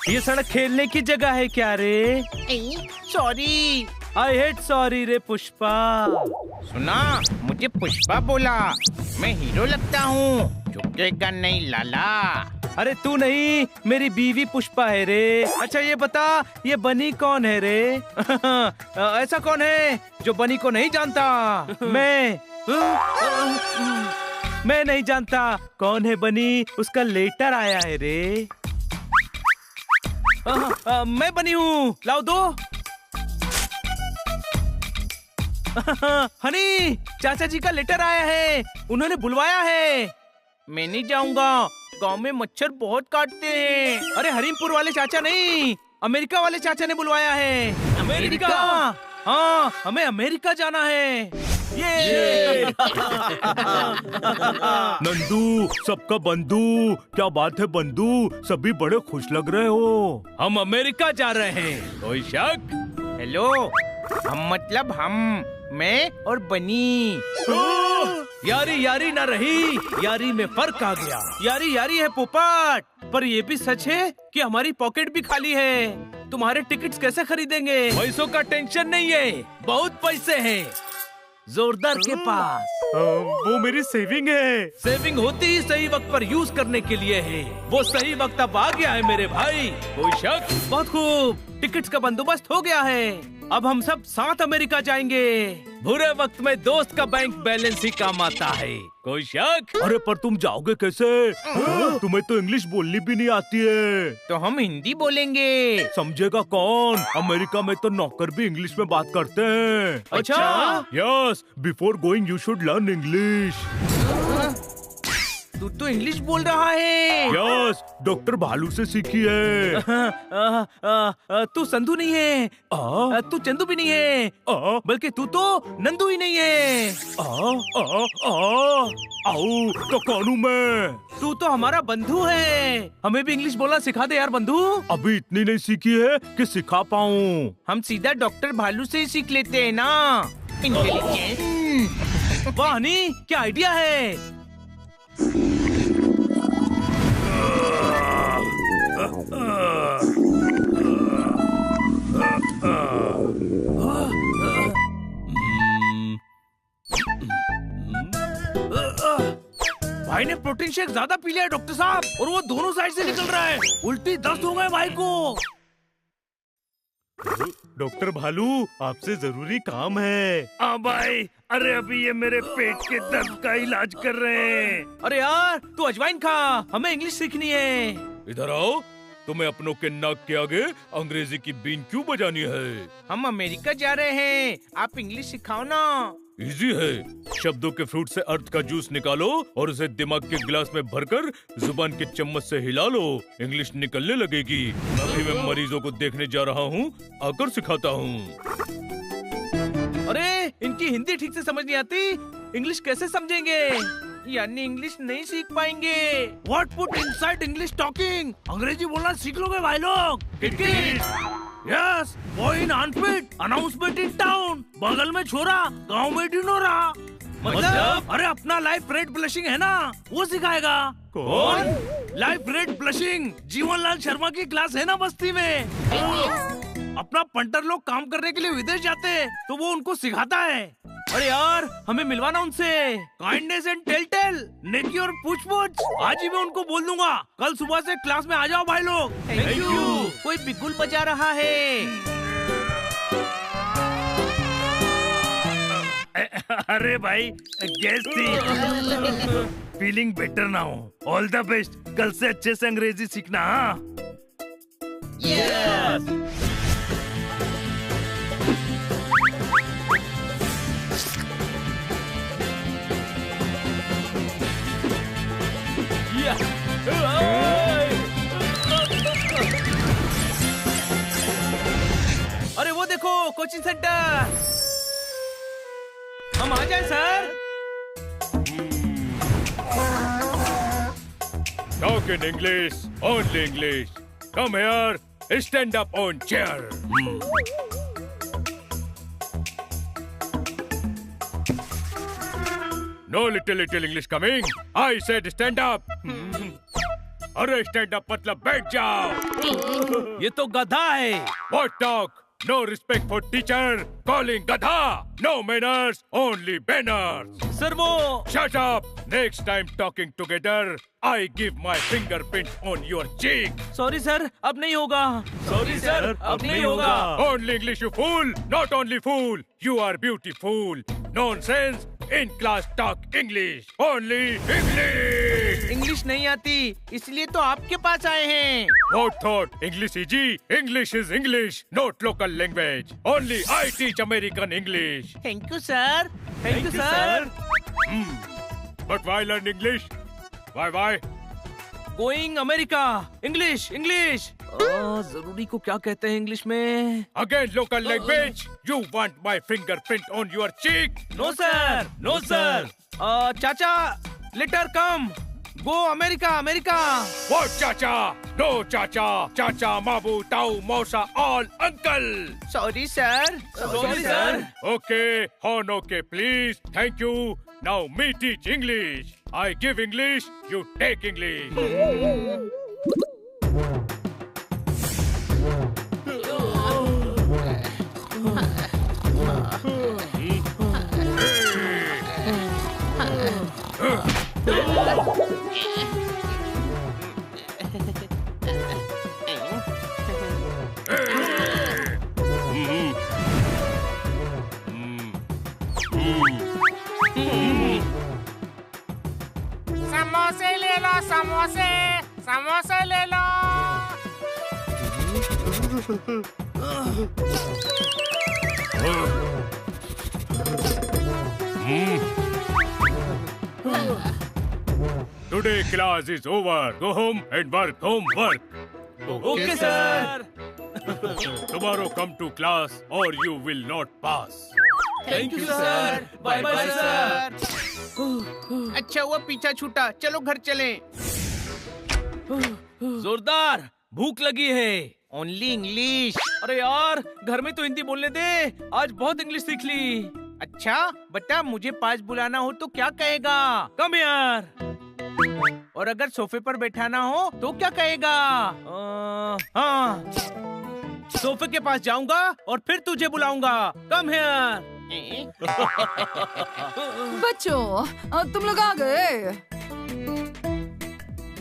ये सड़क खेलने की जगह है क्या रे? सॉरी। आई हेट सॉरी रे पुष्पा। सुना, मुझे पुष्पा बोला। मैं हीरो लगता हूँ, झुकेगा नहीं लाला। अरे तू नहीं, मेरी बीवी पुष्पा है रे। अच्छा ये बता, ये बनी कौन है रे? ऐसा कौन है जो बनी को नहीं जानता? मैं नहीं जानता कौन है बनी। उसका लेटर आया है रे। मैं बनी हूँ, लाओ दो। हनी, चाचा जी का लेटर आया है, उन्होंने बुलवाया है। मैं नहीं जाऊंगा, गांव में मच्छर बहुत काटते हैं। अरे हरीमपुर वाले चाचा नहीं, अमेरिका वाले चाचा ने बुलवाया है। अमेरिका? हाँ, हमें अमेरिका जाना है। ये नंदू, सबका बंधु, क्या बात है बंधु? सभी बड़े खुश लग रहे हो। हम अमेरिका जा रहे हैं, कोई शक? हेलो, हम मतलब हम, मैं और बनी। यारी यारी ना रही, यारी में फर्क आ गया। यारी यारी है पोपट, पर ये भी सच है कि हमारी पॉकेट भी खाली है। तुम्हारे टिकट्स कैसे खरीदेंगे? पैसों का टेंशन नहीं है, बहुत पैसे हैं जोरदार के पास। वो मेरी सेविंग है। सेविंग होती ही सही वक्त पर यूज करने के लिए है। वो सही वक्त अब आ गया है मेरे भाई, कोई शक? बहुत खूब, टिकट्स का बंदोबस्त हो गया है। अब हम सब साथ अमेरिका जाएंगे। बुरे वक्त में दोस्त का बैंक बैलेंस ही काम आता है, कोई शक? अरे पर तुम जाओगे कैसे? तुम्हें तो इंग्लिश बोलनी भी नहीं आती है। तो हम हिंदी बोलेंगे। समझेगा कौन? अमेरिका में तो नौकर भी इंग्लिश में बात करते हैं। अच्छा? Yes, before going you should learn English. तू तो इंग्लिश बोल रहा है। यस, डॉक्टर भालू से सीखी है। तू संधू नहीं है, तू चंदू भी नहीं है, बल्कि तू तो नंदू ही नहीं है। आओ, तो कौन हूँ मैं? तू तो हमारा बंधु है। हमें भी इंग्लिश बोलना सिखा दे यार बंधु। अभी इतनी नहीं सीखी है कि सिखा पाऊँ। हम सीधा डॉक्टर भालू से ही सीख लेते हैं ना। इंटेलिजेंस। वाह हनी, क्या आइडिया है। भाई ने प्रोटीन शेक ज्यादा पी लिया है डॉक्टर साहब, और वो दोनों साइड से निकल रहा है। उल्टी दस्त हो गए भाई को। डॉक्टर भालू, आपसे जरूरी काम है। हाँ भाई, अरे अभी ये मेरे पेट के दर्द का इलाज कर रहे हैं। अरे यार तू अजवाइन खा, हमें इंग्लिश सीखनी है। इधर आओ, तुम्हें अपनों के नाक के आगे अंग्रेजी की बीन क्यों बजानी है? हम अमेरिका जा रहे हैं, आप इंग्लिश सिखाओ ना। इजी है, शब्दों के फ्रूट से अर्थ का जूस निकालो और उसे दिमाग के गिलास में भरकर जुबान के चम्मच से हिला लो, इंग्लिश निकलने लगेगी। अभी मैं मरीजों को देखने जा रहा हूँ, आकर सिखाता हूँ। अरे इनकी हिंदी ठीक से समझ नहीं आती, इंग्लिश कैसे समझेंगे? यानी इंग्लिश नहीं सीख पाएंगे। What put inside English talking? अंग्रेजी बोलना सीख लोगे भाई लोग। Yes, boy in armpit, announcement in town. बगल में छोरा, गांव में डिनोरा। मतलब? अरे अपना लाइफ रेड ब्लशिंग है ना, वो सिखाएगा। कौन? Life red blushing, Jeevanlal Sharma की क्लास है ना बस्ती में। अपना पंटर लोग काम करने के लिए विदेश जाते हैं, तो वो उनको सिखाता है। अरे यार हमें मिलवाना उनसे। काइंडनेस एंड टेल नेकी और पूछ पूछ, आज ही मैं उनको बोल दूंगा। कल सुबह से क्लास में आ जाओ भाई लोग। Thank you. कोई बिगुल बजा रहा है। अरे भाई गैस थी। फीलिंग बेटर ना हो। ऑल द बेस्ट, कल से अच्छे से अंग्रेजी सीखना। हाँ यस। अरे वो देखो कोचिंग सेंटर। हम आ जाए sir. Talk in English, only English. Come here, stand up on chair. No little English coming. I said stand up. अरे stand up मतलब बैठ जाओ. ये तो गधा है. What talk? No respect for teacher. Calling gadha. No manners, only banners. Sir वो. Shut up. Next time talking together, I give my fingerprint on your cheek. Sorry sir, अब नहीं होगा. सॉरी सर, अब नहीं होगा. Only English, you fool. Not only fool. You are beautiful. Nonsense. In class talk English. Only English. English नहीं आती, इसलिए तो आपके पास आए हैं. What thought? English easy? English is English, not local language. Only I teach American English. Thank you sir. Thank you sir. But why learn English? Why? Going America. English English. जरूरी को क्या कहते हैं इंग्लिश में? Again local language. You want my fingerprint on your cheek? No sir, no sir. Chacha, letter come. Go America, America. What chacha? No chacha. Chacha, mabu, tau, mausa, all uncle. Sorry sir. Sorry sir. Okay, on okay, please. Thank you. Now me teach English. I give English, you take English. समोसे ले लो, समोसे. समोसे ले लो. Today class is over. Go home and work homework. Okay sir. Tomorrow come to class or you will not pass. Thank you sir. Bye bye sir. अच्छा हुआ पीछा छूटा. चलो घर चलें. जोरदार भूख लगी है. Only English. अरे यार, घर में तो हिंदी बोलने दे. आज बहुत इंग्लिश सीख ली. अच्छा बता, मुझे पास बुलाना हो तो क्या कहेगा? कम यार. और अगर सोफे पर बैठाना हो तो क्या कहेगा? हाँ, सोफे के पास जाऊंगा और फिर तुझे बुलाऊंगा. Come here. बच्चों, तुम लोग आ गए.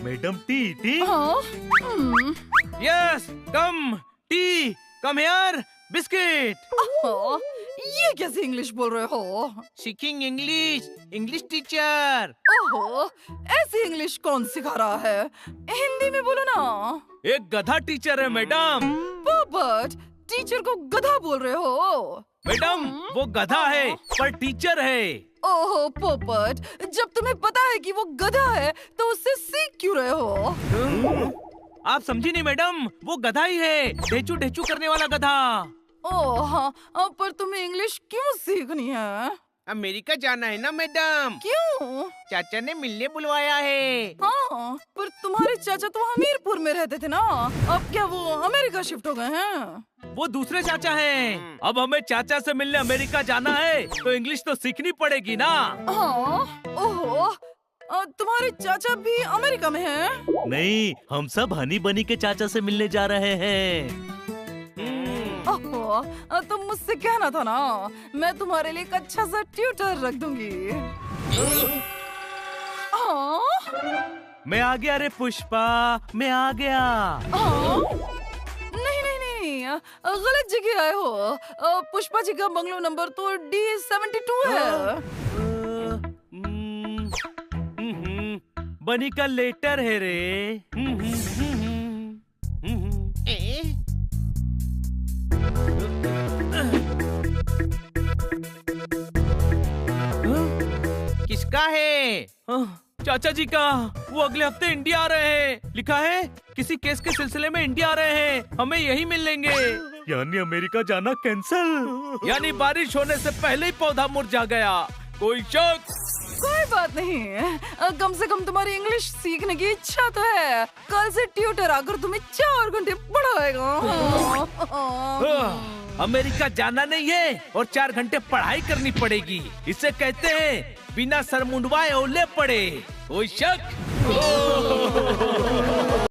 Madam tea. हाँ? Yes, come. Tea. Come here. Biscuit. ओहो, ये कैसे इंग्लिश बोल रहे हो? सीखिंग इंग्लिश. English teacher. ओहो, ऐसी इंग्लिश कौन सिखा रहा है? हिंदी में बोलो ना. एक गधा टीचर है मैडम. पोपट, टीचर को गधा बोल रहे हो? मैडम, वो गधा है पर टीचर है. ओहो पोपट, जब तुम्हें पता है कि वो गधा है तो उससे सीख क्यों रहे हो? आप समझी नहीं मैडम, वो गधा ही है. ढेचू ढेचू करने वाला गधा. ओह हाँ, पर तुम्हें इंग्लिश क्यों सीखनी है? अमेरिका जाना है ना मैडम. क्यों? चाचा ने मिलने बुलवाया है. हाँ, पर तुम्हारे चाचा तो हमीरपुर में रहते थे ना. अब क्या वो अमेरिका शिफ्ट हो गए हैं? वो दूसरे चाचा हैं. अब हमें चाचा से मिलने अमेरिका जाना है तो इंग्लिश तो सीखनी पड़ेगी ना. हाँ, ओहो, तुम्हारे चाचा भी अमेरिका में हैं? नहीं, हम सब हनी बनी के चाचा से मिलने जा रहे हैं. ओहो, तुम मुझसे कहना था ना, मैं तुम्हारे लिए एक अच्छा सा ट्यूटर रख दूंगी. हाँ? मैं आ गया रे पुष्पा, मैं आ गया. हाँ? नहीं, गलत जगह आए हो. पुष्पा जी का बंगलो नंबर तो D72 है. बनी का लेटर है रे. किसका है? चाचा जी का. वो अगले हफ्ते इंडिया आ रहे हैं. लिखा है किसी केस के सिलसिले में इंडिया आ रहे हैं. हमें यही मिल लेंगे. यानी अमेरिका जाना कैंसल. यानी बारिश होने से पहले ही पौधा मुरझा गया. कोई शक? कोई बात नहीं, कम से कम तुम्हारी इंग्लिश सीखने की इच्छा तो है। कल से ट्यूटर आकर तुम्हें 4 घंटे पढ़ाएगा। अमेरिका जाना नहीं है और 4 घंटे पढ़ाई करनी पड़ेगी। इसे कहते हैं बिना सर मुंडवाए ओले पड़े। कोई शक?